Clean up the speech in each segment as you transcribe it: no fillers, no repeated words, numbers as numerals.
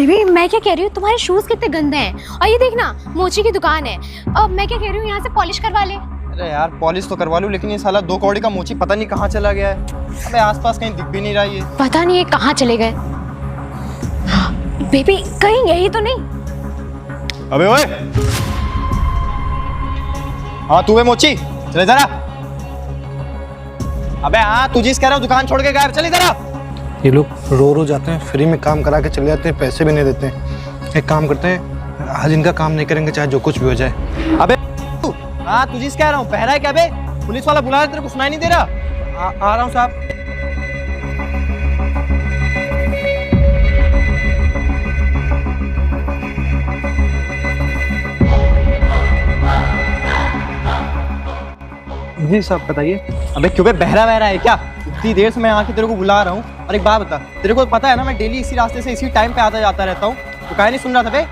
Baby मैं क्या कह रही हूँ, तुम्हारे शूज कितने गंदे हैं। और ये देखना मोची की दुकान है। अब मैं क्या कह रही हूँ, यहाँ से पॉलिश करवा ले। अरे यार पॉलिश तो करवा लूं, लेकिन ये साला 2 कौड़ी का मोची पता नहीं कहाँ चला गया है। अबे आसपास कहीं दिख भी नहीं रहा ये। पता नहीं ये कहाँ चले गए। बेबी कहीं यही तो नहीं। अबे ओए, हाँ तू है मोची, चले जरा। अबे हाँ तू जिस कह रहा हूँ दुकान छोड़ के गायब, चल इधर आ। ये लोग रो रो जाते हैं, फ्री में काम करा के चले जाते हैं, पैसे भी नहीं देते हैं। एक काम करते हैं, आज इनका काम नहीं करेंगे चाहे जो कुछ भी हो जाए। अबे हाँ तू जिस कह रहा हूँ, पहरा है क्या बे? पुलिस वाला बुला रहा, तेरे को सुनाई नहीं दे रहा? आ रहा हूँ साहब। जी साहब बताइए। अबे क्यों बे, बहरा बहरा है क्या? इतनी देर से मैं यहाँ के तेरे को बुला रहा हूँ। और एक बात बता, तेरे को पता है ना मैं डेली इसी रास्ते से इसी टाइम पे आता जाता रहता हूँ, तो काहे नहीं सुन रहा था बे?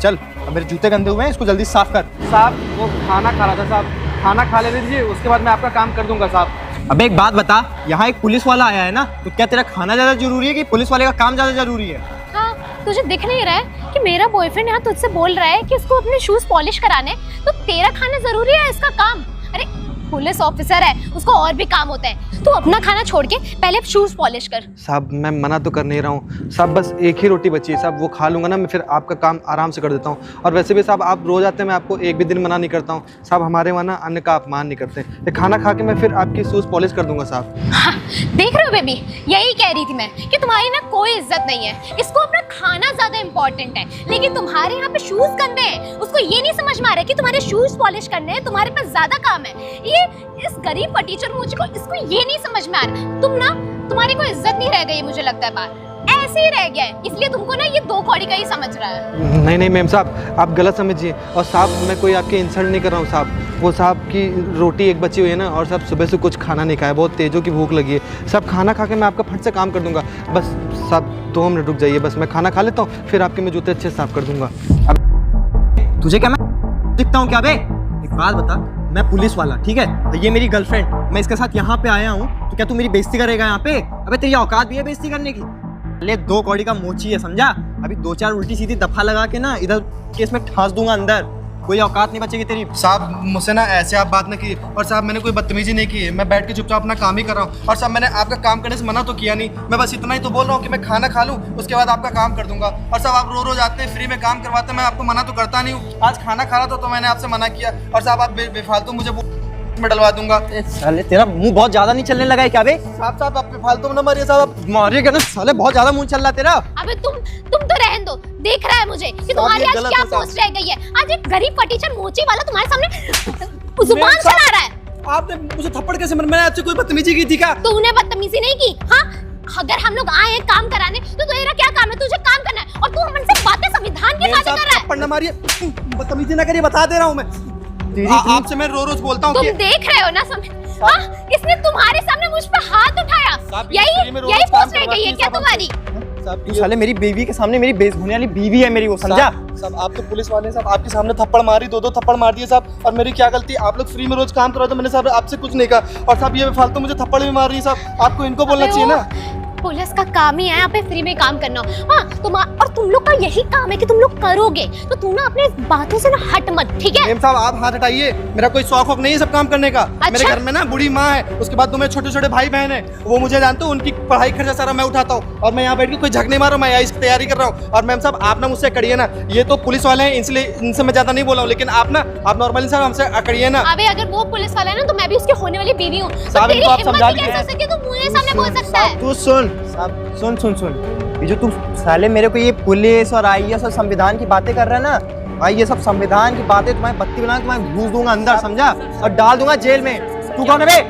चल अब मेरे जूते गंदे हुए हैं, इसको जल्दी साफ कर। साहब वो खाना खा रहा था साहब, खाना खा लेने दीजिए, उसके बाद मैं आपका काम कर दूंगा साहब। अबे एक बात बता, यहाँ एक पुलिस वाला आया है ना, तो क्या तेरा खाना ज्यादा जरूरी है कि पुलिस वाले का काम ज्यादा जरूरी है? हाँ तुझे दिख नहीं रहा है कि मेरा बॉयफ्रेंड यहाँ तुझसे बोल रहा है कि इसको अपने शूज पॉलिश कराने, तो तेरा खाना जरूरी है इसका काम? अरे पुलिस ऑफिसर है, उसको और भी काम होता है। तू अपना खाना छोड़ के पहले शूज पॉलिश कर। साहब मैं मना तो कर नहीं रहा हूँ साहब, बस एक ही रोटी बची है साहब, वो खा लूँगा ना मैं, फिर आपका काम आराम से कर देता हूँ। और वैसे भी साहब आप रोज आते हैं, मैं आपको एक भी दिन मना नहीं करता हूँ साहब। हमारे वहाँ ना अन्न का अपमान नहीं करते। ये खाना खा के मैं फिर आपकी शूज़ पॉलिश कर दूंगा साहब। हाँ, देख रहे हो बेबी, यही कह रही थी मैं कि तुम्हारी ना कोई इज्जत नहीं है। इसको अपना खाना ज्यादा इंपॉर्टेंट है, लेकिन तुम्हारे यहाँ पे शूज गंदे हैं। उसको ये नहीं समझ में आ रहा है कि तुम्हारे शूज पॉलिश करने हैं, तुम्हारे पास ज्यादा काम है। ये इस गरीब टीचर मुझको इसको ये नहीं समझ में आ रहा। तुम्हारी कोई इज्जत नहीं रह गई, मुझे लगता है बात ऐसे ही रह गया है, इसलिए तुमको ना ये 2 कौड़ी का ही समझ रहा है। नहीं नहीं मैम साहब, आप गलत समझिए। और साहब मैं कोई आपकी इंसल्ट नहीं कर रहा हूँ साहब। वो साहब की रोटी एक बची हुई है ना, और साहब सुबह से कुछ खाना नहीं खाया, बहुत तेजों की भूख लगी है साहब। खाना खा के मैं आपका फट से काम कर दूंगा। बस साहब 2 मिनट रुक जाइए, बस मैं खाना खा लेता हूँ, फिर आपके मैं जूते अच्छे से साफ कर दूंगा। अब तुझे क्या मैं दिखता हूँ क्या बे? एक बात बता, मैं पुलिस वाला, ठीक है, तो ये मेरी गर्लफ्रेंड, मैं इसके साथ यहाँ पे आया हूँ, तो क्या तू मेरी बेइज्जती करेगा यहाँ पे? अबे तेरी औकात भी है बेइज्जती करने की? ले 2 कौड़ी का मोची है, समझा? अभी 2-4 उल्टी सीधी दफा लगा के ना इधर केस में ठास दूंगा अंदर, कोई औकात नहीं बचेगी तेरी। साहब मुझसे ना ऐसे आप बात ना की। और साहब मैंने कोई बदतमीजी नहीं की है, मैं बैठ के चुपचाप अपना काम ही कर रहा हूँ। और साहब मैंने आपका काम करने से मना तो किया नहीं, मैं बस इतना ही तो बोल रहा हूँ कि मैं खाना खा लूँ, उसके बाद आपका काम कर दूंगा। और साहब आप रोज आते हैं, फ्री में काम करवाते हैं, मैं आपको मना तो करता नहीं हूँ। आज खाना खा रहा था तो मैंने आपसे मना किया। और साहब आप बेफालतू मुझे में डलवा दूंगा। साले तेरा मुंह बहुत ज्यादा नहीं चलने लगा है क्या बे? साहब आप बेफालतू में ना मारिए साहब, आप मारिएगा ना साले, बहुत ज्यादा मुंह चल रहा है तेरा। अबे तुम तो रहने दो, देख रहा है मुझे कि तुम्हारी आज क्या पोस्ट रह गई है। आज एक गरीब टीचर मोची वाला तुम्हारे सामने जुबान चला रहा है। आपने मुझे थप्पड़ कैसे मारा? मैंने आपसे कोई बदतमीजी की थी क्या? तूने बदतमीजी नहीं की। हाँ अगर हम लोग आए हैं काम कराने, तो तेरा क्या काम है? तुझे काम करना है और तू हमसे बातें संविधान की बातें कर रहा है। थप्पड़ ना मारिए, बदतमीजी ना करिए, बता दे रहा हूँ मैं। आपसे मैं रोज बोलता हूँ। तुम देख रहे हो ना हाँ, इसने तुम्हारे सामने मुझ पर हाथ उठाया। यही पोस्ट रह गई है क्या तुम्हारी? तू साले मेरी बीवी के सामने, मेरी बेइज्जती होने वाली बीवी है मेरी वो, समझा? साहब आप तो पुलिस वाले साहब, आपके सामने थप्पड़ मारी, 2 थप्पड़ मार दिए साहब। और मेरी क्या गलती? आप लोग फ्री में रोज काम करो तो मैंने साहब आपसे कुछ नहीं कहा। और साहब ये फालतू मुझे थप्पड़ भी मार रही है साहब, आपको इनको बोलना चाहिए ना। पुलिस का काम ही है यहाँ पे फ्री में काम करना। हाँ और तुम लोग का यही काम है कि तुम लोग करोगे, तो तुम ना अपने बातों से ना हट मत, ठीक है? मैम साहब आप हाथ हटाइए, मेरा कोई शौक नहीं है सब काम करने का। अच्छा? मेरे घर में ना बूढ़ी माँ है, उसके बाद 2 मेरे छोटे-छोटे भाई बहन है, वो मुझे जानते हो, उनकी पढ़ाई खर्चा सारा मैं उठाता हूँ। और मैं यहाँ बैठ के कोई झक नहीं मार रहा हूँ, मैं इसकी तैयारी कर रहा हूँ। और मैम साहब आप ना मुझसे अकड़िए ना, ये तो पुलिस वाले हैं, इसलिए इनसे मैं ज्यादा नहीं बोला हूँ, लेकिन आप ना आप नॉर्मली साहब हमसे अकड़िए ना। अबे अगर वो पुलिस वाला है ना, तो मैं भी उसकी होने वाली बीवी हूँ। साहब इनको आप समझा लीजिए। तू मुझे सामने बोल सकता है? तू सुन साहब, सुन ये जो तू साले मेरे को ये पुलिस और आईएएस और संविधान की बातें कर रहा है ना भाई, ये सब संविधान की बातें तुम्हारी बत्ती बना के तुम्हें घूस दूंगा अंदर, समझा? और डाल दूंगा जेल में। तू कौन है बे?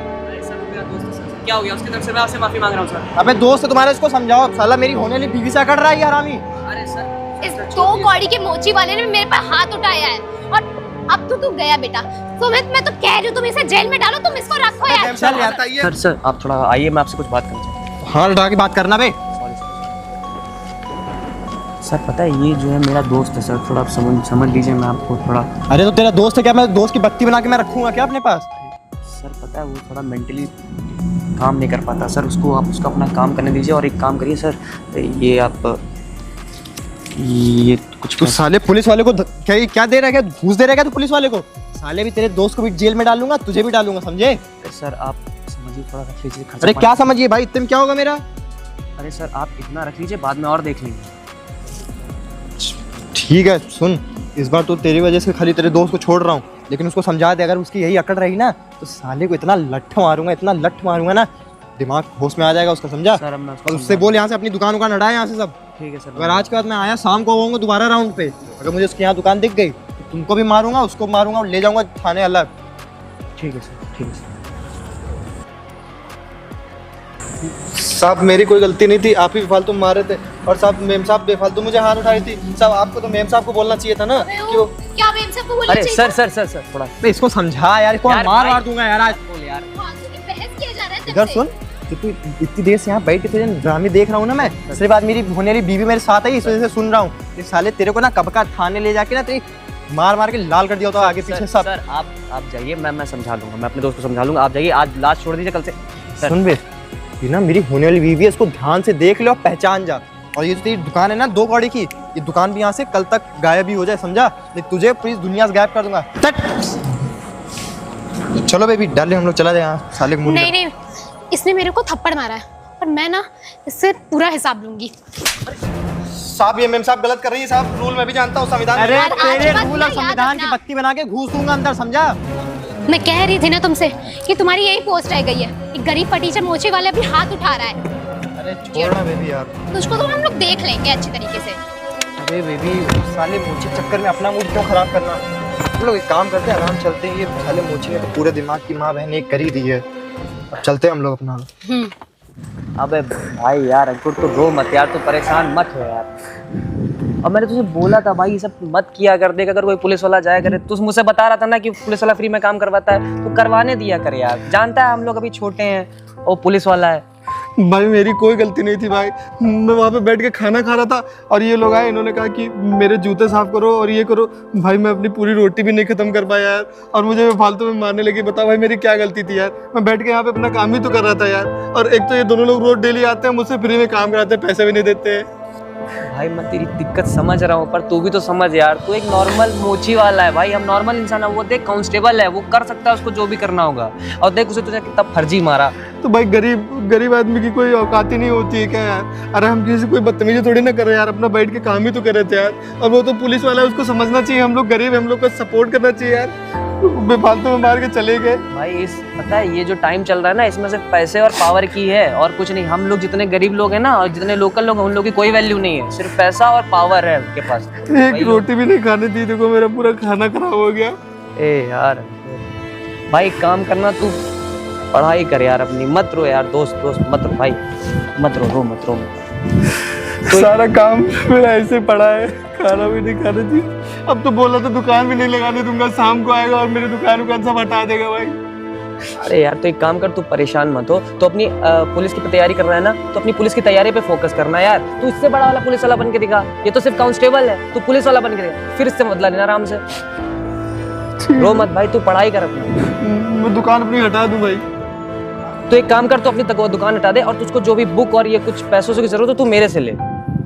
क्या हो गया? उसकी तरफ से मैं आपसे माफी मांग रहा हूँ सर। अबे दोस्त है तुम्हारा, इसको समझाओ। साला मेरी होने वाली बीवी से अकड़ रहा है ये हरामी। अरे सर इस 2 कौड़ी के मोची वाले ने मेरे पर हाथ उठाया है, और अब तो तू गया बेटा। सुमित मैं तो कह रही हूँ तुम इसे जेल में डालो, तुम इसको रखो यार। चल जाता है ये। सर आप थोड़ा आइए, मैं आपसे कुछ बात करना चाहता हूँ। हाँ उठा के बात करना बे। सर पता है ये जो है मेरा दोस्त है सर, थोड़ा आप समझ लीजिए, मैं आपको थोड़ा। अरे तो तेरा दोस्त है क्या? मैं दोस्त की बत्ती बना के मैं रखूंगा क्या अपने पास? सर पता है वो थोड़ा मेंटली काम नहीं कर पाता सर, उसको आप उसका अपना काम करने दीजिए। और एक काम करिए सर, ये आप ये कुछ तू साले पुलिस वाले को क्या दे रहा है? क्या घूस दे रहा है क्या तू पुलिस वाले को? साले भी तेरे दोस्त को भी जेल में डालूंगा, तुझे भी डालूंगा, समझे? सर आप समझिए, थोड़ा रख लीजिए खर्चा अरे पानी। क्या समझिए भाई, इतने में क्या होगा मेरा? अरे सर आप इतना रख लीजिए, बाद में और देख लेंगे। ठीक है सुन, इस बार तो तेरी वजह से खाली तेरे दोस्त को छोड़ रहा हूँ, लेकिन उसको समझा दे, अगर उसकी यही अकड़ रही ना तो साले को इतना लठ मारूंगा ना, दिमाग होश में आ जाएगा उसका, समझा? सर अब मैं उसको और उससे बोल यहाँ से अपनी दुकान हटाए यहाँ से सब। ठीक है सर। अगर आज के बाद मैं आया शाम को आऊंगा दोबारा राउंड पे, अगर मुझे उसकी यहाँ दुकान दिख गई तो तुमको भी मारूंगा, उसको मारूंगा और ले जाऊंगा थाने अलग। ठीक है सर, ठीक है सर। साहब मेरी कोई गलती नहीं थी, आप ही फालतू मार रहे थे। और साहब मेम साहब बेफालतू मुझे हाथ उठाई थी। साहब आपको तो मेम साहब को बोलना चाहिए था ना कि वो क्या मेम साहब को बोलना अरे चाहिए? सर थोड़ा मैं इसको समझा यार, इसको यार, मार भाई। दूंगा यार आज। बोल यार। फालतू की बहस किया जा रहा है इधर तुमसे। सुन, कि तू इतनी देर से यहाँ बैठ के तुझे ड्रामे देख रहा हूँ ना मैं, सिर्फ आज मेरी होने वाली बीवी मेरे साथ आई, इस वजह से सुन रहा हूँ। इस साले तेरे को ना कब का थाने ले जाके ना तेरी मार के लाल कर दिया होता आगे पीछे सब। सर आप जाइए, मैं समझा लूंगा, मैं अपने दोस्त को समझा लूंगा। आप जाइए, आज लास्ट छोड़ दीजिए, कल से सर। सुन बे, ये ना मेरी होने वाली बीवी है, इसको ध्यान से देख ले और पहचान जा। और ये जो तेरी दुकान है ना 2 कौड़ी की, ये दुकान भी यहाँ से कल तक गायब ही हो जाए, समझा? नहीं तुझे पूरी दुनिया से गायब कर दूंगा। चलो बेबी डाल ले, हम लोग चला जाए यहाँ साले मुंडे। नहीं, इसने मेरे को थप्पड़ मारा है और मैं ना इससे पूरा हिसाब लूंगी। साहब ये मेम साहब गलत कर रही है। साहब रूल मैं भी जानता हूँ, संविधान अरे यार, आज तेरे बात रूल ना और याद संविधान की रखना। बत्ती बना के घूस दूंगा अंदर, समझा? मैं कह रही थी ना तुमसे कि तुम्हारी यही पोस्ट रह गई है। एक गरीब फटीचर मोचे वाले अभी हाथ उठा रहा है, अरे छोड़ना बेबी यार। तो उसको तो हम लोग देख लेंगे अच्छे तरीके से। अरे बेबी साले मोची के चक्कर में अपना मूड क्यों खराब करना? हम लोग एक काम करते हैं, आराम चलते हैं। ये साले मोची ने तो पूरे दिमाग की माँ बहन एक कर ही दी है। अब चलते हैं हम लोग अपना। अबे भाई यार अंकुर, तो रो मत यार, तो परेशान मत हो यार। अब मैंने तुझे बोला था भाई, ये सब मत किया कर। देख अगर कोई पुलिस वाला जाया करे, तू मुझसे बता रहा था ना कि पुलिस वाला फ्री में काम करवाता है, तो करवाने दिया कर यार। जानता है हम लोग अभी छोटे हैं, वो पुलिस वाला है। भाई मेरी कोई गलती नहीं थी भाई, मैं वहाँ पे बैठ के खाना खा रहा था और ये लोग आए, इन्होंने कहा कि मेरे जूते साफ करो और ये करो। भाई मैं अपनी पूरी रोटी भी नहीं खत्म कर पाया यार, और मुझे फालतू में मारने लगी। बताओ भाई मेरी क्या गलती थी यार? मैं बैठ के यहाँ पे अपना काम ही तो कर रहा था यार। और एक तो ये दोनों लोग रोज डेली आते हैं, मुझसे फ्री में काम कराते हैं, पैसे भी नहीं देते हैं। भाई मैं तेरी दिक्कत समझ रहा हूँ, पर तू भी तो समझ यार, तू एक नॉर्मल मोची वाला है भाई, हम नॉर्मल इंसान है। वो देख कांस्टेबल है, वो कर सकता है उसको जो भी करना होगा। और देख उसे तुझे कितना फर्जी मारा। तो भाई गरीब आदमी की कोई औकात ही नहीं होती है क्या यार? अरे हम किसी से कोई बदतमीजी थोड़ी ना कर रहे यार, अपना बैठ के काम ही तो कर रहे थे यार। और वो तो पुलिस वाला है, उसको समझना चाहिए हम लोग गरीब, हम लोग को सपोर्ट करना चाहिए यार। बेफालतू में मार के चले गए। भाई इस पता है ये जो टाइम चल रहा है ना, इसमें सिर्फ पैसे और पावर की है और कुछ नहीं। हम लोग जितने गरीब लोग हैं ना, और जितने लोकल लोग हैं, उन लोगों की कोई वैल्यू नहीं है। सिर्फ पैसा और पावर है उनके पास। एक रोटी भी नहीं खाने दी, देखो मेरा पूरा खाना खराब हो गया। ए यार भाई काम करना, तू पढ़ाई कर यार अपनी, मत रो यार। दोस्त मत रो भाई, मत रो। तो सारा काम मेरा ऐसे पड़ा है, खाना भी नहीं खाने दी। अब तो बोला तो दुकान भी नहीं लगाने दूंगा, शाम को आएगा और मेरी दुकान सब हटा देगा भाई। अरे यार तो एक काम कर, तू परेशान मत हो। तो अपनी पुलिस की तैयारी कर रहा है ना, तो अपनी पुलिस की तैयारी पे फोकस करना यार। तू इससे बड़ा वाला पुलिस वाला बन के दिखा। ये तो सिर्फ कांस्टेबल है, तू पुलिस वाला बन के दिखा, फिर इससे बदला लेना आराम से। रो मत भाई, तू पढ़ाई कर अपना। मैं दुकान अपनी हटा दूं भाई। तो एक काम कर, तो अपनी दुकान हटा दे, और तुझको जो भी बुक और ये कुछ पैसों की जरूरत है तू मेरे से ले,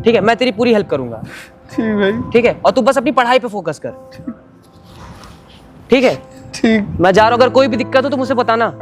ठीक है? मैं तेरी पूरी हेल्प करूंगा, ठीक भाई। ठीक है? और तू बस अपनी पढ़ाई पे फोकस कर, ठीक है? ठीक। मैं जा रहा हूँ, अगर कोई भी दिक्कत हो तो मुझे बताना।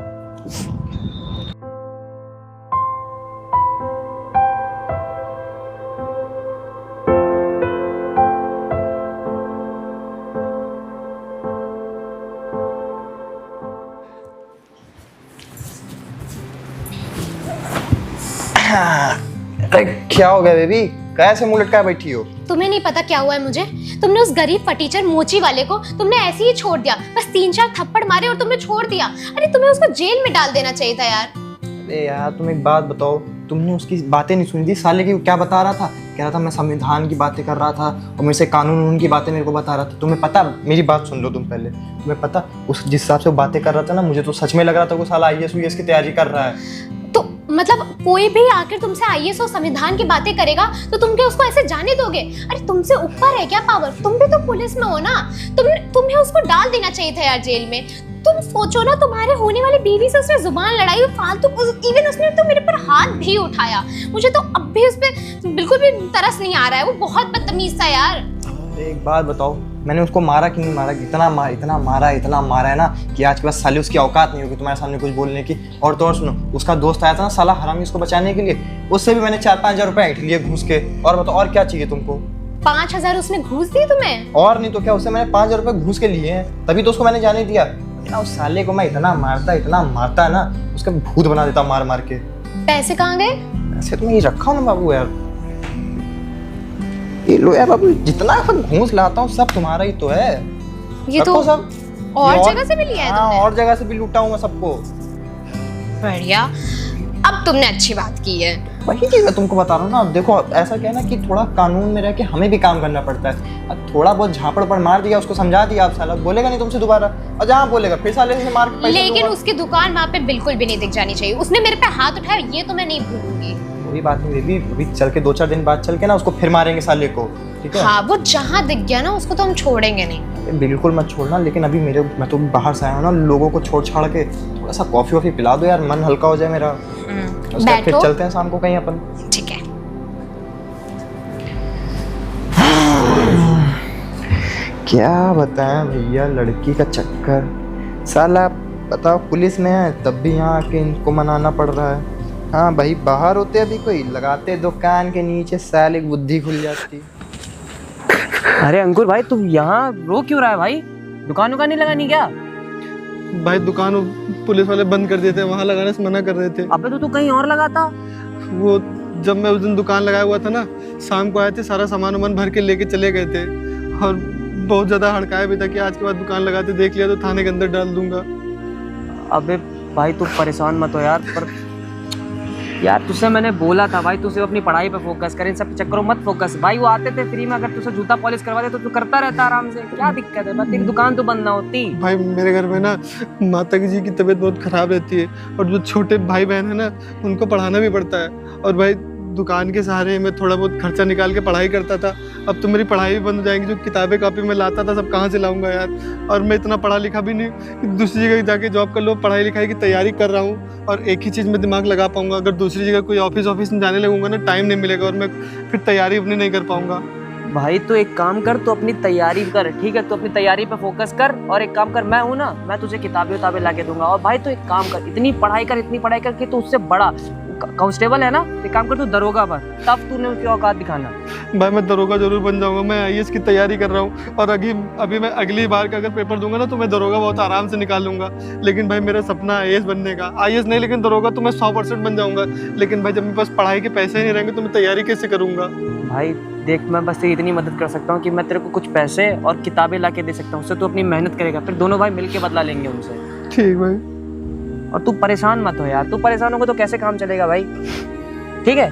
अरे क्या हो गया बेबी, कैसे मुंह लटकाए बैठी हो? तुम्हें नहीं पता क्या हुआ है मुझे? तुमने उस गरीब फटीचर मोची वाले को तुमने ऐसे ही छोड़ दिया, बस 3-4 थप्पड़ मारे और तुमने छोड़ दिया। अरे तुम्हें उसको जेल में डाल देना चाहिए था यार। अरे यार तुम एक बात बताओ, तुमने उसकी बातें नहीं सुनी थी? साले की क्या बता रहा था? कह रहा था मैं संविधान की बातें कर रहा था और मेरे से कानून की बातें मेरे को बता रहा था। तुम्हें पता, मेरी बात सुन लो तुम पहले। तुम्हें पता उस जिस हिसाब से वो बातें कर रहा था ना, मुझे तो सच में लग रहा था वो साला IAS की तैयारी कर रहा है। तो मतलब कोई भी आकर तुमसे आईएएस और संविधान की बातें करेगा तो तुम क्या उसको ऐसे जाने दोगे? अरे तुमसे ऊपर है क्या पावर? तुम भी तो पुलिस में हो ना, तुम्हें उसको डाल देना चाहिए था यार जेल में। तुम सोचो ना, तुम्हारे होने वाली बीवी से उसने जुबान लड़ाई और फालतू, इवन उसने तो मेरे पर हाथ भी उठाया। मुझे तो अब भी उस पर बिल्कुल भी तरस नहीं आ रहा है, वो बहुत बदतमीज था यार। एक बात बताओ, मैंने उसको मारा कि नहीं मारा? इतना मारा है ना कि आज के बाद साले उसकी औकात नहीं होगी तुम्हारे सामने कुछ बोलने की। और तो और सुनो, उसका दोस्त आया था ना साला हरामी उसको बचाने के लिए, उससे भी मैंने 4-5 हज़ार रुपए ऐंठ लिए घूस के। और बताओ और क्या चाहिए तुमको? 5,000 उसने घूस दी तुम्हें? और नहीं तो क्या, उससे मैंने 5,000 रुपए घूस के लिए हैं, तभी तो उसको मैंने जाने दिया। ना उस साले को मैं इतना मारता है ना, उसका भूत बना देता मार मार के। पैसे कहाँ गए? ऐसे तो मैं ये रखा हूँ ना बाबू यार, ये लो यार बाबू, जितना सब घूस लाता हूँ सब तुम्हारा ही तो है। ये तो सब और जगह से भी लिया है तुमने? और जगह से भी लूटा हूँ मैं सबको। बढ़िया, अब तुमने अच्छी बात की है। वही चीज मैं तुमको बता रहा हूँ ना। देखो ऐसा क्या है ना कि थोड़ा कानून में रह के हमें भी काम करना पड़ता है। अब थोड़ा बहुत झापड़ पर मार दिया, उसको समझा दिया, आप साला बोलेगा नहीं तुमसे दोबारा, और जहाँ बोलेगा फिर साले से मार के पैसे लेकिन दूंगा। उसकी दुकान वहाँ पे बिल्कुल भी नहीं दिख जानी चाहिए। उसने मेरे पे हाथ उठाया, ये तो मैं नहीं भूलूंगी। वही बात है बेबी, अभी चल के 2-4 दिन बाद चल के ना उसको फिर मारेंगे साले को, ठीक है? हाँ, वो जहाँ दिख गया ना उसको तो हम छोड़ेंगे नहीं। बिल्कुल मत छोड़ना, लेकिन अभी मैं तो बाहर से आया हूँ ना, लोगों को छोड़ छाड़ के थोड़ा सा कॉफी वॉफी पिला दो यार, मन हल्का हो जाए मेरा। उसके बाद फिर बैठो। चलते हैं शाम को कहीं अपन। ठीक है। क्या बताएं भैया, लड़की का चक्कर साला, बताओ पुलिस में है तब भी यहाँ आके इनको मनाना पड़ रहा है। हाँ भाई, बाहर होते अभी कोई लगाते दुकान के नीचे, साले की बुद्धि खुल जाती। अरे अंकुर भाई, तुम यहाँ रो क्यों रहा है भाई? दुकान नहीं लगानी क्या? भाई दुकान पुलिस वाले बंद कर दिए थे, वहाँ लगाने से मना कर रहे थे। अबे तो तू कहीं और लगाता। वो जब मैं उस दिन दुकान लगाया हुआ था ना, शाम को आए थे, सारा सामान भर के लेके चले गए थे, और बहुत ज्यादा हड़काया भी था कि आज के बाद दुकान लगाते देख लिया तो थाने के अंदर डाल दूंगा। अबे भाई तू परेशान मत हो यार, पर यार तुझसे मैंने बोला था भाई, तू सिर्फ अपनी पढ़ाई पे फोकस कर, इन सब चक्करों मत फोकस। भाई वो आते थे फ्री में, अगर तुझसे जूता पॉलिश करवा दे तो तू करता रहता आराम से, क्या दिक्कत है? बस तेरी दुकान तो बंद ना होती। भाई मेरे घर में ना माता जी की तबीयत बहुत खराब रहती है, और जो छोटे भाई बहन है ना उनको पढ़ाना भी पड़ता है, और भाई दुकान के सहारे मैं थोड़ा बहुत खर्चा निकाल के पढ़ाई करता था। अब तो मेरी पढ़ाई भी बंद हो जाएगी, जो किताबें कापी में लाता था सब कहाँ से लाऊंगा यार। और मैं इतना पढ़ा लिखा भी नहीं कि दूसरी जगह जाके जॉब कर लो। पढ़ाई लिखाई की तैयारी कर रहा हूँ और एक ही चीज़ में दिमाग लगा पाऊंगा। अगर दूसरी जगह कोई ऑफिस में जाने लगूंगा ना, टाइम नहीं मिलेगा और मैं फिर तैयारी अपनी नहीं कर पाऊंगा। भाई तो एक काम कर, तो अपनी तैयारी कर, ठीक है? तो अपनी तैयारी पे फोकस कर, और एक काम कर, मैं हूँ ना, मैं तुझे किताबें ला के दूंगा। और भाई तो एक काम कर, इतनी पढ़ाई कर कि तू उससे बड़ा कांस्टेबल है ना, एक काम कर तू दरोगा बन, तब तूने उसकी औकात दिखाना। भाई मैं दरोगा जरूर बन जाऊंगा, मैं आईएएस की तैयारी कर रहा हूँ, और अभी मैं अगली बार का अगर पेपर दूंगा ना तो मैं दरोगा बहुत आराम से निकाल लूंगा। लेकिन भाई मेरा सपना आईएएस बनने का, आईएएस नहीं लेकिन दरोगा तो मैं 100% बन जाऊंगा। लेकिन भाई जब मेरे पास पढ़ाई के पैसे ही नहीं रहेंगे तो मैं तैयारी कैसे करूंगा? भाई देख, मैं बस तेरी इतनी मदद कर सकता हूँ कि मैं तेरे को कुछ पैसे और किताबें ला के दे सकता हूँ, उससे तू अपनी मेहनत करेगा, फिर दोनों भाई मिलके बदला लेंगे उनसे। ठीक भाई। और तू परेशान मत हो यार, तू परेशान होगा तो कैसे काम चलेगा भाई? ठीक है,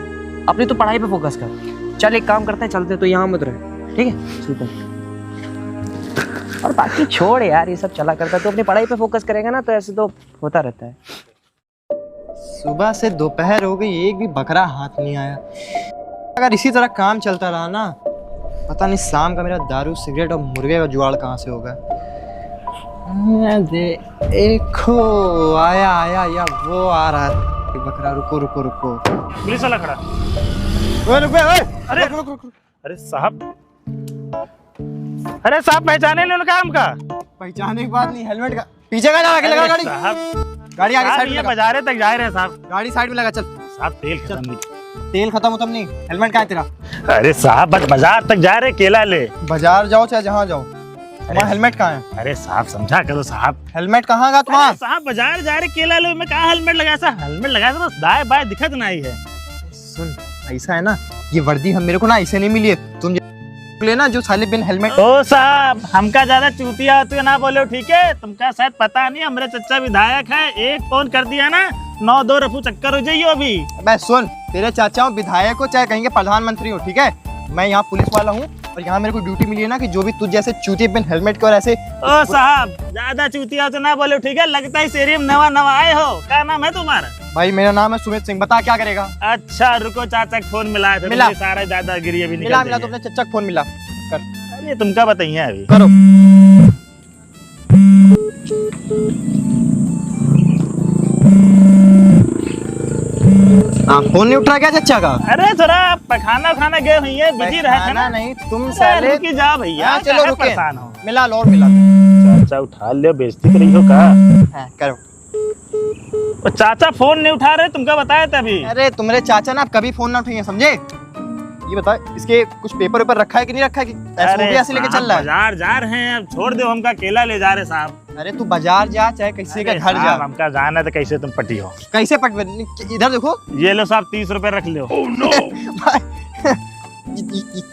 अपनी तो पढ़ाई पे फोकस कर। चल एक काम करते हैं, चलते हैं, तो यहाँ मत रहे, ठीक है? सुपर। और बाकी छोड़ यार, ये सब चला करता है, तो अपनी पढ़ाई पे फोकस करेगा ना तो ऐसे तो होता रहता है। सुबह से दोपहर हो गई, एक भी बकरा हाथ नहीं आया। अगर इसी तरह काम चलता रहा ना, पता नहीं शाम का मेरा दारू सिगरेट और मुर्गे का जुगाड़ कहाँ से होगा। देखो आया या वो आ रहा है बकरा। रुको। पुलिस वाला खड़ा। अरे रुक। अरे साहब, अरे साहब पहचाने नहीं उनका हमका? पहचाने की बात नहीं, हेलमेट का पीछे का लगा गाड़ी। साहब गाड़ी आगे साइड में लगा। बाजारे तक जा रहे हैं साहब। गाड़ी साइड में लगा, चल। साहब तेल खत्म नहीं। तेल खत्म होता नहीं, हेलमेट कहाँ है तेरा? अरे साहब बस बाजार तक जा रहे, केला ले। बाजार जाओ चाहे जहाँ जाओ, तुम्हारा हेलमेट कहाँ है? अरे साहब समझा करो साहब। हेलमेट कहाँ का तुम्हारा? साहब बाजार जा रहे, केला लो, मैं कहाँ हेलमेट लगाया? साहब हेलमेट लगाया तो दाएं बाएं दिखत नहीं है। सुन, ऐसा है ना, ये वर्दी हम मेरे को ना ऐसे नहीं मिली है, तुम लेना जो साले बिन हेलमेट। ओ साहब हमका ज्यादा चूतिया होती है ना बोलो, ठीक है? तुमका शायद पता नहीं, हमारे चच्चा विधायक है, एक फोन कर दिया ना 9-2 रफू चक्कर हो जाइए अभी। मैं सुन, तेरे चाचा हो, विधायक हो चाहे कहेंगे प्रधानमंत्री हो, ठीक है? मैं यहाँ पुलिस वाला हूँ और यहाँ मेरे को ड्यूटी मिली है ना कि जो भी तुझ जैसे चूतिए बिन हेलमेट के और ऐसे। ओ साहब ज्यादा चूतिया तो ना बोलो, ठीक है? लगता है शरीफ नवा आए हो। क्या नाम है तुम्हारा? भाई मेरा नाम है सुमित सिंह, बता क्या करेगा। अच्छा रुको, चाचा को फोन मिलाया था, मिला। तुम्हारी सारा दादागिरी अभी मिला निकल मिला, देंगे। तुमने चच्चा को फोन मिला कर। अरे तुमका बताइए अभी। करो। हाँ, फोन नहीं उठ रहा क्या चच्चा का? अरे थोड़ा पखाना खाना गए हुई है, बिजी रहे थे खाना ना। नहीं, तुम अरे साले। रुकी जा भैया, हाँ, चलो काहे रुके। परेशान हो। मिला लो और मिला। चाचा उठा लियो, बेइज्जती करी हो का। हाँ, करो। वो चाचा फोन नहीं उठा रहे, तुमका बताया था अभी। अरे तुम्हारे चाचा ना कभी फोन ना उठाएंगे, समझे? ये बता, इसके कुछ पेपर वेपर रखा है कि नहीं रखा है, कि वो भी ऐसे लेके साहब, चल रहा है? बाजार जा रहे हैं, अब छोड़ दो, हमका अकेला ले जा रहे साहब। अरे तू बाजार जा चाहे किसी के अरे घर जा, साहब, हमका जाना तो कैसे तुम पटी हो। कैसे पट, इधर देखो। ये लो साहब, 30 रुपए रख लो।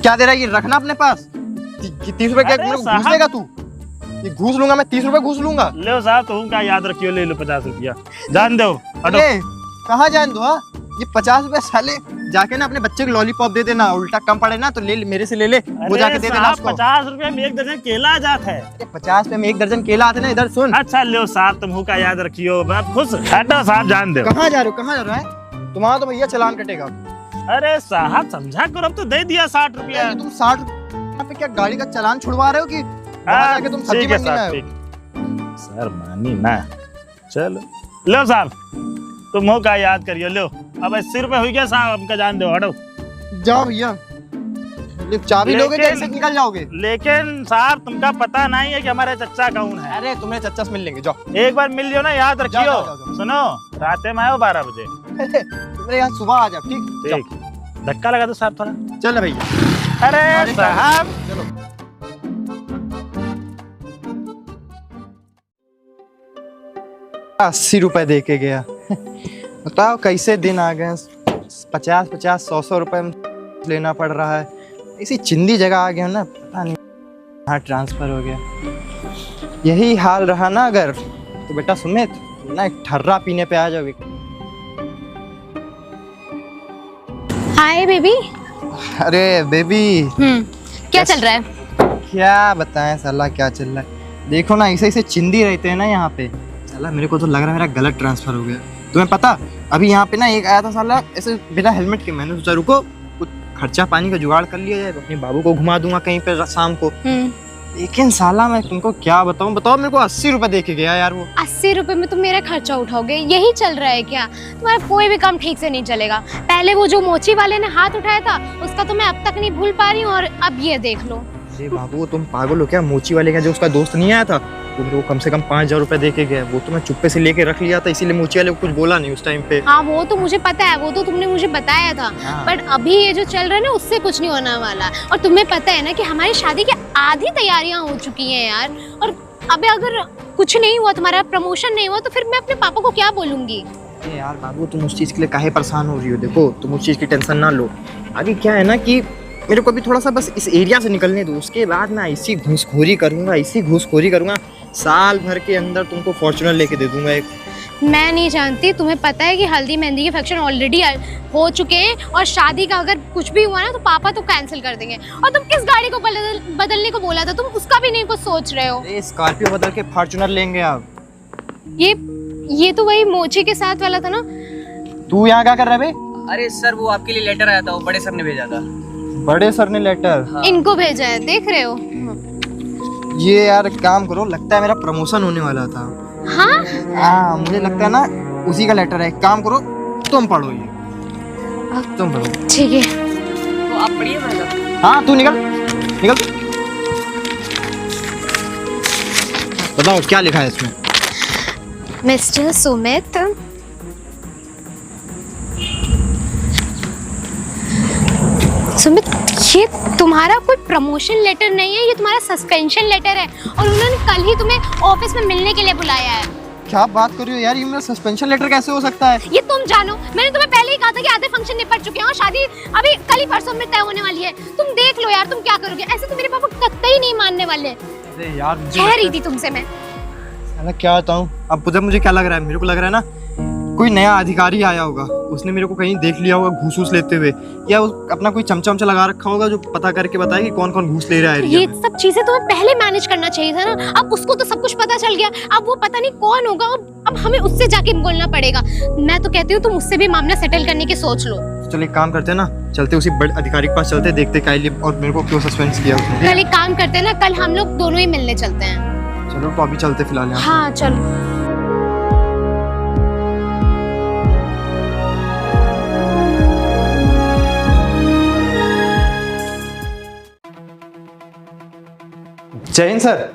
क्या दे रहा है ये, रखना अपने पास। 30 रुपए क्या अरे मेरे को साहब। घूस देगा तू? ये घूस लूंगा मैं, 30 रुपए घूस लूंगा। लो साहब, तुमका याद रखियो, ले लो 50 रुपया, जान दो। हटो। अरे कहाँ जान दो? हाँ, ये 50 रुपए साले जाके ना अपने बच्चे को लॉलीपॉप दे देना, उल्टा कम पड़े ना तो ले मेरे से ले ले, वो जाके दे देना उसको। 50 रुपए में 1 दर्जन केला जाता है। 50 रुपए में 1 दर्जन केला आते ना, इधर सुन। अच्छा लो साहब, तुम का याद रखियो, मैं खुश। हटो साहब, जान दो। कहाँ जा रहे हो, कहाँ जा रहा है तुम्हारा? तो भैया चालान कटेगा। अरे साहब समझा करो, अब तो दे दिया 60 रुपया। तुम 60 रुपए पे क्या गाड़ी का चालान छुड़वा रहे हो कि वहाँ जाके तुम सब्जी ठीक है मंडी में आए साहब, हो? ठीक। सर मानी ना, चलो लो साहब, तुम का याद करियो, लो। अब 80 रुपए हुई क्या साहब, हमका जान दो, हटो। जाओ भैया, चाबी लोगे लेकिन- कैसे निकल जाओगे? लेकिन साहब तुमका पता नहीं है कि हमारे चच्चा कौन है। अरे तुम्हें चच्चा से मिल लेंगे, जाओ। एक बार मिल लियो ना, याद रखियो। जाओ, जाओ, जाओ। सुनो, रात में आयो 12 बजे। मेरे यहाँ सुबह आ जाओ, ठीक? जाओ। ठीक, धक्का लगा दो साहब थोड़ा। चल भैया। अरे साहब, चलो। 80 रुपए दे के गया। बताओ कैसे दिन आ गए, 50-50, 100-100 रुपए में लेना पड़ रहा है। इसी चिंदी जगह आ गया ना, पता नहीं कहाँ ट्रांसफर हो गया। यही हाल रहा ना अगर, तो बेटा सुमित ना एक ठर्रा पीने पे आ जाओगे। Hi baby. अरे बेबी, क्या चल रहा है? क्या बताएं साला क्या चल रहा है। देखो ना, ऐसे ऐसे चिंदी रहते हैं ना यहाँ पे। साला मेरे को तो लग रहा है मेरा गलत ट्रांसफर हो गया। तुम्हें पता, अभी यहाँ पे ना एक आया था साला ऐसे बिना हेलमेट के। मैंने सोचा रुको कुछ खर्चा पानी का जुगाड़ कर लिया जाए, अपने बाबू को घुमा दूंगा कहीं पे शाम को। लेकिन साला मैं तुमको क्या बताऊं, बताओ मेरे को 80 रुपए दे के गया यार वो। 80 रुपए में तुम मेरा खर्चा उठाओगे? यही चल रहा है क्या? तुम्हारा कोई भी काम ठीक से नहीं चलेगा। पहले वो जो मोची वाले ने हाथ उठाया था, उसका तो मैं अब तक नहीं भूल पा रही हूँ, और अब ये देख लो। अरे बाबू तुम पागल हो क्या? मोची वाले का जो उसका दोस्त नहीं आया था, वो मेरे को कम से कम 5000 रुपए दे के गया। वो तो मैं चुप्पे से लेके रख लिया था, इसीलिए मोची वाले को कुछ बोला नहीं उस टाइम पे। हाँ वो तो मुझे पता है, वो तो तुमने मुझे बताया था। हाँ। बट अभी ये जो चल रहा है ना, उससे कुछ नहीं होने वाला। और तुम्हें पता है ना कि हमारी शादी की आधी तैयारियां हो चुकी हैं यार। और अभी अगर कुछ नहीं हुआ, तुम्हारा प्रमोशन नहीं हुआ, तो फिर मैं अपने पापा को क्या बोलूंगी? अरे यार बाबू, तुम उस चीज़ के लिए काहे परेशान हो रही हो? देखो तुम उस चीज़ की टेंशन ना लो। अभी क्या है ना कि मेरे को भी थोड़ा सा बस इस एरिया से निकलने दो, उसके बाद मैं ऐसी घूसखोरी करूँगा, साल भर के अंदर तुमको फॉर्च्यूनर लेके दे दूंगा एक। मैं नहीं जानती, तुम्हें पता है कि हल्दी मेहंदी के फंक्शन ऑलरेडी हो चुके हैं, और शादी का अगर कुछ भी हुआ ना तो पापा तो कैंसिल कर देंगे। और तुम किस गाड़ी को बदलने को बोला था? तुम उसका भी नहीं कुछ सोच रहे हो। अरे स्कॉर्पियो बदल के फॉर्च्यूनर लेंगे आप। ये तो वही मोची के साथ वाला था ना। तू यहाँ क्या कर रहा है बे? अरे सर, वो आपके लिए लेटर आया था, वो बड़े सर ने भेजा था। बड़े सर ने लेटर? इनको भेजा है, देख रहे हो? ये यार एक काम करो, लगता है मेरा प्रमोशन होने वाला था। हाँ मुझे लगता है ना उसी का लेटर है। एक काम करो, तुम पढ़ो ये, तुम पढ़ो। ठीक है। तो आप पढ़िए मैडम। हाँ तू निकल निकल। बताओ क्या लिखा है इसमें? मिस्टर सुमित, सुमित, ये तुम्हारा कोई प्रमोशन लेटर नहीं है, ये तुम्हारा सस्पेंशन लेटर है। और उन्होंने कल ही तुम्हें ऑफिस में मिलने के लिए बुलाया है। क्या बात कर रही हो यार, ये मेरा सस्पेंशन लेटर कैसे हो सकता है? ये तुम जानो, मैंने तुम्हें पहले ही कहा था कि आधे फंक्शन निपट चुके हैं और शादी अभी कल ही परसों में तय होने वाली है। तुम देख लो यार, तुम क्या करोगे? ऐसे तो मेरे पापा कतई नहीं मानने वाले। अरे यार कह रही थी तुमसे मैं। क्या बताऊँ अब, मुझे क्या लग रहा है, मेरे को लग रहा है ना कोई नया अधिकारी आया होगा, उसने मेरे को कहीं देख लिया होगा घूस वूस लेते हुए, या अपना कोई चमचा वमचा लगा रखा होगा जो पता करके बताए कि कौन कौन घूस ले रहा है ये एरिया में। सब चीजें तुम्हें पहले मैनेज करना चाहिए था ना। अब उसको तो सब कुछ पता चल गया, अब वो पता नहीं कौन होगा, अब हमें उससे जाके बोलना पड़ेगा। मैं तो कहती हूँ तुम उससे भी मामला सेटल करने की सोच लो। चलो एक काम करते हैं ना, चलते उसी बड़े अधिकारी के पास चलते, देखते क्या लिए और मेरे को क्यों सस्पेंस किया उसने। कल एक काम करते हैं ना, कल हम लोग दोनों ही मिलने चलते हैं। चलो तो अभी चलते फिलहाल यहाँ से। हाँ चलो। जय हिंद सर।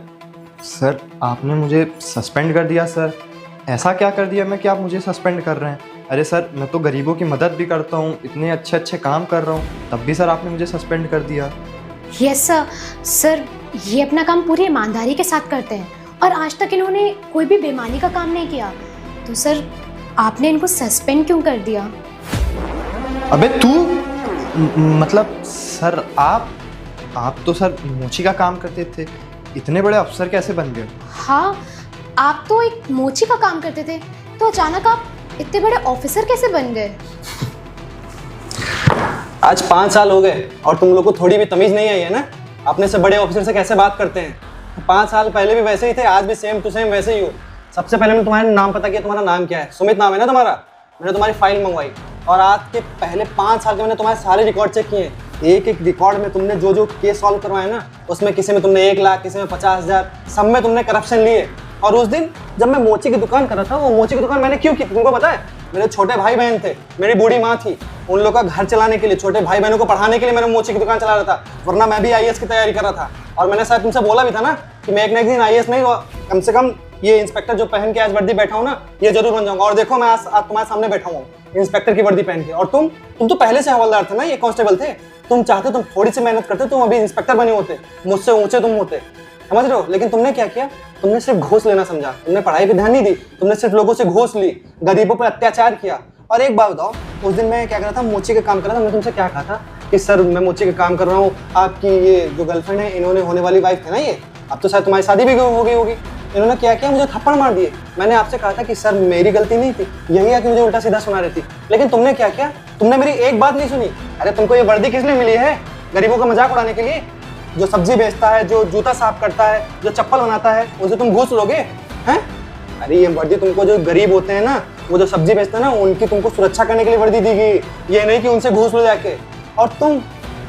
सर आपने मुझे सस्पेंड कर दिया सर, ऐसा क्या कर दिया मैं कि आप मुझे सस्पेंड कर रहे हैं? अरे सर मैं तो गरीबों की मदद भी करता हूँ, इतने अच्छे अच्छे काम कर रहा हूँ, तब भी सर आपने मुझे सस्पेंड कर दिया। Yes sir. सर ये अपना काम पूरी ईमानदारी के साथ करते हैं और आज तक इन्होंने कोई भी बेईमानी का काम नहीं किया, तो सर आपने इनको सस्पेंड क्यों कर दिया? अबे तू मतलब सर आप तो सर मोची का काम करते थे, इतने बड़े अफसर कैसे बन गए? हाँ, आप तो एक मोची का काम करते थे, तो अचानक आप इतने बड़े ऑफिसर कैसे बन गए? आज 5 साल हो गए और तुम लोग को थोड़ी भी तमीज नहीं आई है ना, अपने से बड़े ऑफिसर से कैसे बात करते हैं। 5 साल पहले भी वैसे ही थे, आज भी सेम टू सेम वैसे ही हो। सबसे पहले मैंने तुम्हारा नाम पता किया, तुम्हारा नाम क्या है? सुमित नाम है ना तुम्हारा? मैंने तुम्हारी फाइल मंगवाई और आज के पहले 5 साल के मैंने तुम्हारे सारे रिकॉर्ड चेक किए। एक एक रिकॉर्ड में तुमने जो जो केस सॉल्व करवाए ना, उसमें किसी में तुमने 1 लाख, किसी में 50,000, सब में तुमने करप्शन लिए। और उस दिन जब मैं मोची की दुकान कर रहा था, वो मोची की दुकान मैंने क्यों की तुमको पता है? मेरे छोटे भाई बहन थे, मेरी बूढ़ी माँ थी, उन लोगों का घर चलाने के लिए, छोटे भाई बहनों को पढ़ाने के लिए मैंने मोची की दुकान चला रहा था, वरना मैं भी IAS की तैयारी कर रहा था। और मैंने शायद तुमसे बोला भी था ना कि मैं एक ना एक दिन IAS नहीं, कम से कम ये इंस्पेक्टर जो पहन के आज वर्दी बैठा हूँ ना, ये जरूर बन जाऊंगा। और देखो मैं आज तुम्हारे सामने बैठा हूँ इंस्पेक्टर की वर्दी पहन के, और तुम तो पहले से हवलदार थे ना, ये कांस्टेबल थे। तुम चाहते तुम थोड़ी सी मेहनत करते, तुम अभी इंस्पेक्टर बने होते, मुझसे ऊंचे तुम होते, समझ रहे हो? लेकिन तुमने क्या किया? तुमने सिर्फ घूस लेना समझा, तुमने पढ़ाई पे ध्यान नहीं दी, तुमने सिर्फ लोगों से घूस ली, गरीबों पर अत्याचार किया। और एक बात बताओ, उस दिन मैं क्या कर रहा था? मोची का काम कर रहा था। मैं तुमसे क्या कहा था कि सर मैं मोची का काम कर रहा हूँ, आपकी ये जो गर्लफ्रेंड है, इन्होंने होने वाली वाइफ है ना, ये अब तो शायद तुम्हारी शादी भी हो गई होगी, इन्होंने क्या किया? मुझे थप्पड़ मार दिए। मैंने आपसे कहा था कि सर मेरी गलती नहीं थी, यही है कि मुझे उल्टा सीधा सुना रही थी, लेकिन तुमने क्या किया? तुमने मेरी एक बात नहीं सुनी। अरे तुमको ये वर्दी किस लिए मिली है? गरीबों का मजाक उड़ाने के लिए? जो सब्जी बेचता है, जो जूता साफ करता है, जो चप्पल बनाता है, उसे तुम घूस लोगे हैं? अरे ये वर्दी तुमको, जो गरीब होते हैं ना, वो जो सब्जी बेचते हैं ना, उनकी तुमको सुरक्षा करने के लिए वर्दी दी गई, ये नहीं कि उनसे घूस लो जाके। और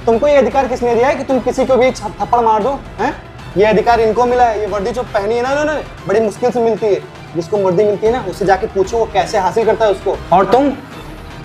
तुमको ये अधिकार किसने दिया है कि तुम किसी को भी थप्पड़ मार दो? हैं? ये अधिकार इनको मिला है। ये वर्दी जो पहनी है ना उन्होंने, बड़ी मुश्किल से मिलती है। जिसको वर्दी मिलती है ना, उससे जाके पूछो वो कैसे हासिल करता है उसको। और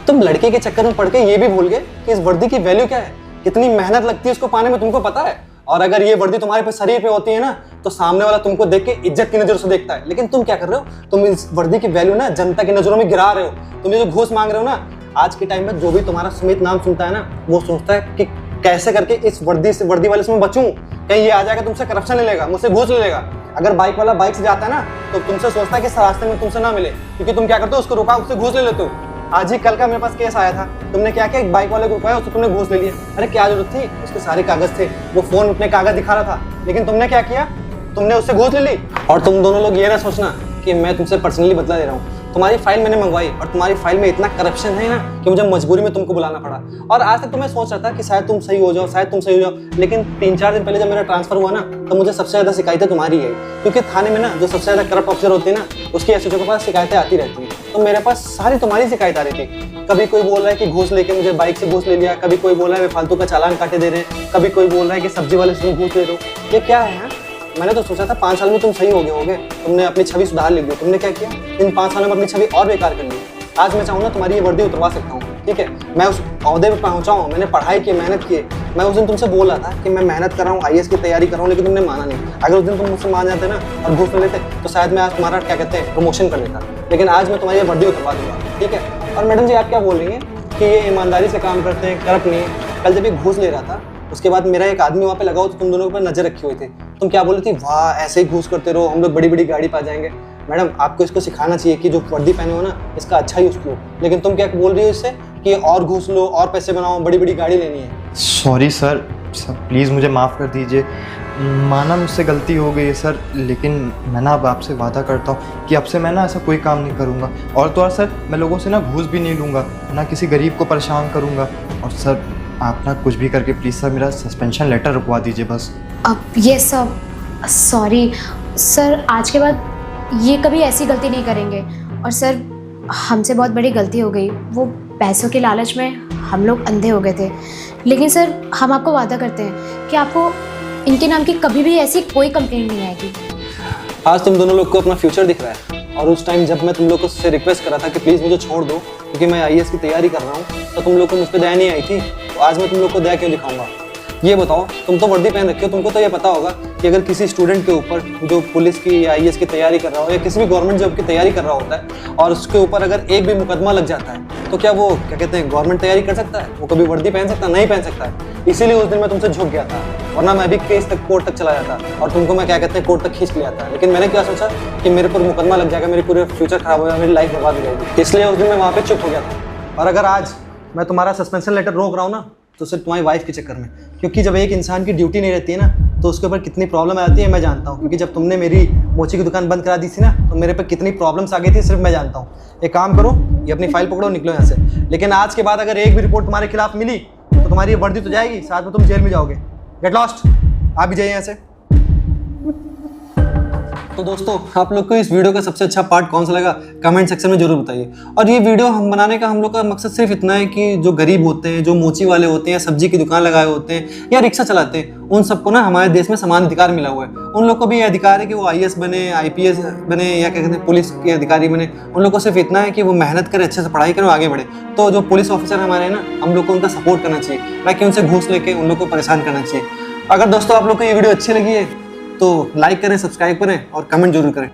तुम लड़के के चक्कर में पड़ के ये भी भूल गए कि इस वर्दी की वैल्यू क्या है, कितनी मेहनत लगती है उसको पाने में, तुमको पता है? और अगर ये वर्दी तुम्हारे पे शरीर पे होती है ना, तो सामने वाला तुमको देख के इज्जत की नजर से देखता है। लेकिन तुम क्या कर रहे हो? तुम इस वर्दी की वैल्यू ना जनता की नजरों में गिरा रहे हो। तुम ये जो घूस मांग रहे हो ना, आज के टाइम में जो भी तुम्हारा सुमित नाम सुनता है ना, वो सोचता है कि कैसे करके इस वर्दी वाले से मैं बचूं, कहीं ये आ जाएगा तुमसे करप्शन ले लेगा, मुझसे घूस ले लेगा। अगर बाइक वाला बाइक से जाता है ना, तो तुमसे सोचता है कि इस रास्ते में तुमसे ना मिले, क्योंकि तुम क्या करते हो? उसको रुका, उससे घूस ले लेते हो। आज ही कल का मेरे पास केस आया था, तुमने क्या किया? एक बाइक वाले को रुकाया, उससे तुमने घूस ले लिया। अरे क्या जरूरत थी? उसके सारे कागज थे, वो फोन अपने कागज दिखा रहा था, लेकिन तुमने क्या किया? तुमने उससे घूस ले ली। और तुम दोनों लोग ये ना सोचना कि मैं तुमसे पर्सनली बदला ले रहा हूँ। तुम्हारी फाइल मैंने मंगवाई और तुम्हारी फाइल में इतना करप्शन है ना कि मुझे मजबूरी में तुमको बुलाना पड़ा। और आज तक तो मैं सोच रहा था कि शायद तुम सही हो जाओ, शायद तुम सही हो जाओ, लेकिन 3-4 दिन पहले जब मेरा ट्रांसफर हुआ ना, तो मुझे सबसे ज़्यादा शिकायतें तुम्हारी है, क्योंकि थाने में ना जो सबसे ज़्यादा करप्ट ऑफिसर होते हैं ना, उसके एसएचओ के पास शिकायतें आती रहती हैं। तो मेरे पास सारी तुम्हारी शिकायत आ रही थी। कभी कोई बोल रहा है कि घूस लेके मुझे बाइक से घूस ले लिया, कभी कोई बोल रहा है फालतू का चालान काटे दे रहे हैं, कभी कोई बोल रहा है कि सब्जी वाले से घूस ले रहे हो। ये क्या है? मैंने तो सोचा था 5 साल में तुम सही हो गए होगे, तुमने अपनी छवि सुधार ली। तुमने क्या किया? इन 5 सालों में अपनी छवि और बेकार कर ली। आज मैं चाहूँ ना, तुम्हारी ये वर्दी उतरवा सकता हूँ, ठीक है? मैं उस ओहदे पे पहुँचा हूँ, मैंने पढ़ाई की, मेहनत की। मैं उस दिन तुमसे बोल रहा था कि मैं मेहनत कर रहा हूँ, IAS की तैयारी कर रहा हूँ, लेकिन तुमने माना नहीं। अगर उस दिन तुम मुझसे मान जाते ना और घूस ले लेते, तो शायद मैं आज तुम्हारा क्या कहते हैं प्रमोशन कर लेता। लेकिन आज मैं तुम्हारी ये वर्दी उतरवा दूंगा, ठीक है? और मैडम जी आप क्या बोल रही हैं कि ये ईमानदारी से काम करते हैं, करप्ट नहीं है? कल जब ये घूस ले रहा था, उसके बाद मेरा एक आदमी वहाँ पे लगा हो, तो तुम दोनों के ऊपर नजर रखी हुई थी। तुम क्या बोल रही थी? वाह ऐसे ही घूस करते रहो, हम लोग बड़ी बड़ी गाड़ी पा जाएंगे। मैडम आपको इसको सिखाना चाहिए कि जो वर्दी पहने हो ना, इसका अच्छा यूज करो। लेकिन तुम क्या बोल रही हो इससे कि और घूस लो, और पैसे बनाओ, बड़ी बड़ी गाड़ी लेनी है। सॉरी सर, प्लीज़ मुझे माफ़ कर दीजिए। माना मुझसे गलती हो गई है सर, लेकिन मैं ना अब आपसे वादा करता हूँ कि अब से मैं ना ऐसा कोई काम नहीं करूँगा। और तो और सर, मैं लोगों से ना घूस भी नहीं लूँगा, ना किसी गरीब को परेशान करूँगा। और सर, आप ना कुछ भी करके प्लीज़ सर मेरा सस्पेंशन लेटर रुकवा दीजिए बस। अब ये सब सॉरी सर, आज के बाद ये कभी ऐसी गलती नहीं करेंगे। और सर, हमसे बहुत बड़ी गलती हो गई, वो पैसों के लालच में हम लोग अंधे हो गए थे। लेकिन सर, हम आपको वादा करते हैं कि आपको इनके नाम की कभी भी ऐसी कोई कंप्लेंट नहीं आएगी। आज तुम दोनों लोग को अपना फ्यूचर दिख रहा है, और उस टाइम जब मैं तुम लोग को से रिक्वेस्ट करा था कि प्लीज़ मुझे छोड़ दो क्योंकि मैं IAS की तैयारी कर रहा हूँ, तो तुम लोग को मुझ पर दया नहीं आई थी। तो आज मैं तुम लोग को दया क्यों दिखाऊंगा? ये बताओ, तुम तो वर्दी पहन रखे हो, तुमको तो ये पता होगा कि अगर किसी स्टूडेंट के ऊपर जो पुलिस की या IAS की तैयारी कर रहा हो या किसी भी गवर्नमेंट जॉब की तैयारी कर रहा होता है और उसके ऊपर अगर एक भी मुकदमा लग जाता है, तो क्या वो क्या कहते हैं गवर्नमेंट तैयारी कर सकता है? वो कभी वर्दी पहन सकता है? नहीं पहन सकता है। इसीलिए उस दिन मैं तुमसे झुक गया था, वरना मैं भी केस तक कोर्ट तक चला जाता और तुमको मैं क्या कहते हैं कोर्ट तक खींच लिया था। लेकिन मैंने क्या सोचा कि मेरे पर मुकदमा लग जाएगा, मेरी पूरे फ्यूचर खराब हो जाएगा, मेरी लाइफ बर्बाद हो जाएगी, इसलिए उस दिन मैं वहाँ पे चुप हो गया था। और अगर आज मैं तुम्हारा सस्पेंशन लेटर रोक रहा हूँ ना, तो सिर्फ तुम्हारी वाइफ के चक्कर में, क्योंकि जब एक इंसान की ड्यूटी नहीं रहती है ना, तो उसके ऊपर कितनी प्रॉब्लम आती है मैं जानता हूँ। क्योंकि जब तुमने मेरी मोची की दुकान बंद करा दी थी ना, तो मेरे पे कितनी प्रॉब्लम्स आ गई थी सिर्फ मैं जानता हूँ। एक काम करो, ये अपनी फाइल पकड़ो, निकलो यहाँ से। लेकिन आज के बाद अगर एक भी रिपोर्ट तुम्हारे खिलाफ मिली तो तुम्हारी ये वर्दी तो जाएगी, साथ में तुम जेल में जाओगे। गेट लॉस्ट, आप भी जाइए यहाँ से। तो दोस्तों, आप लोग को इस वीडियो का सबसे अच्छा पार्ट कौन सा लगा कमेंट सेक्शन में जरूर बताइए। और ये वीडियो हम बनाने का हम लोग का मकसद सिर्फ इतना है कि जो गरीब होते हैं, जो मोची वाले होते हैं, सब्जी की दुकान लगाए होते हैं या रिक्शा चलाते हैं, उन सबको ना हमारे देश में समान अधिकार मिला हुआ है। उन लोग को भी ये अधिकार है कि वो IAS बने, IPS बने या क्या कहते हैं पुलिस के अधिकारी बने। उन लोग को सिर्फ इतना है कि वो मेहनत करें, अच्छे से पढ़ाई करें, आगे बढ़े। तो जो पुलिस ऑफिसर हमारे हैं ना, हम लोग को उनका सपोर्ट करना चाहिए, ना कि उनसे घूस लेके उन लोग को परेशान करना चाहिए। अगर दोस्तों आप लोग को ये वीडियो अच्छी लगी है तो लाइक करें, सब्सक्राइब करें और कमेंट जरूर करें।